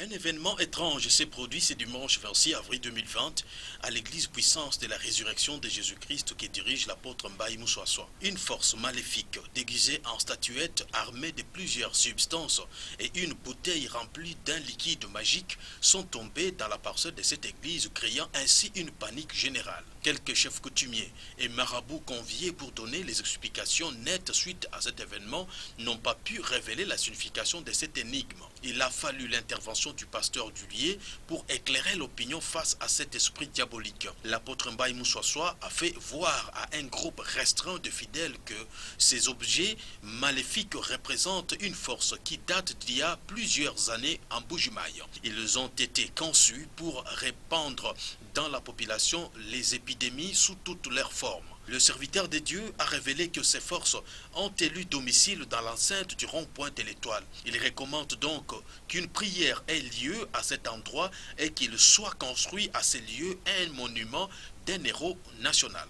Un événement étrange s'est produit ce dimanche 26 avril 2020 à l'église Puissance de la Résurrection de Jésus-Christ qui dirige l'apôtre Mbaye Moussoassoa. Une force maléfique déguisée en statuette armée de plusieurs substances et une bouteille remplie d'un liquide magique sont tombées dans la parcelle de cette église, créant ainsi une panique générale. Quelques chefs coutumiers et marabouts conviés pour donner les explications nettes suite à cet événement n'ont pas pu révéler la signification de cette énigme. Il a fallu l'intervention du pasteur du lieu pour éclairer l'opinion face à cet esprit diabolique. L'apôtre Mbaye Moussoassoa a fait voir à un groupe restreint de fidèles que ces objets maléfiques représentent une force qui date d'il y a plusieurs années en Bujimaï. Ils ont été conçus pour répandre dans la population les épidémies sous toutes leurs formes. Le serviteur de Dieu a révélé que ces forces ont élu domicile dans l'enceinte du rond-point de l'Étoile. Il recommande donc qu'une prière ait lieu à cet endroit et qu'il soit construit à ce lieu un monument d'un héros national.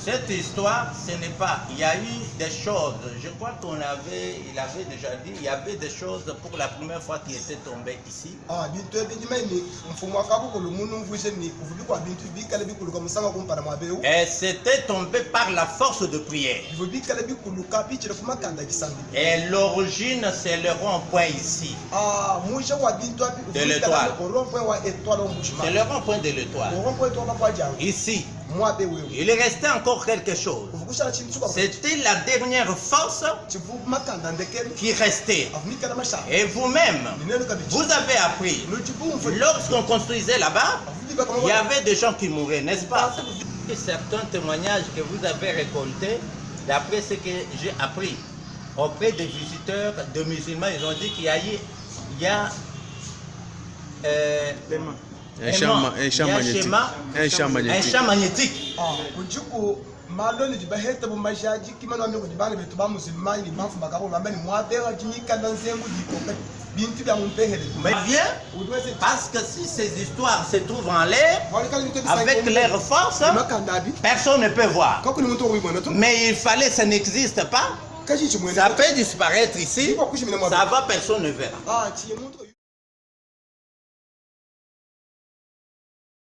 Cette histoire, ce n'est pas... Il y a eu des choses, je crois il avait déjà dit, il y avait des choses pour la première fois qui étaient tombées ici. Et c'était tombé par la force de prière. Et l'origine, c'est le rond-point ici. De l'Étoile. C'est le rond-point de l'Étoile. Ici. Il restait encore quelque chose. C'était la dernière force qui restait. Et vous-même, vous avez appris, lorsqu'on construisait là-bas, il y avait des gens qui mouraient, n'est-ce pas? Certains témoignages que vous avez récoltés, d'après ce que j'ai appris, auprès des visiteurs de musulmans, ils ont dit qu'il y a un champ magnétique. Mais bien, parce que si ces histoires se trouvent en l'air, avec leur force, personne ne peut voir. Mais il fallait, ça n'existe pas. Ça peut disparaître ici, ça va, personne ne verra.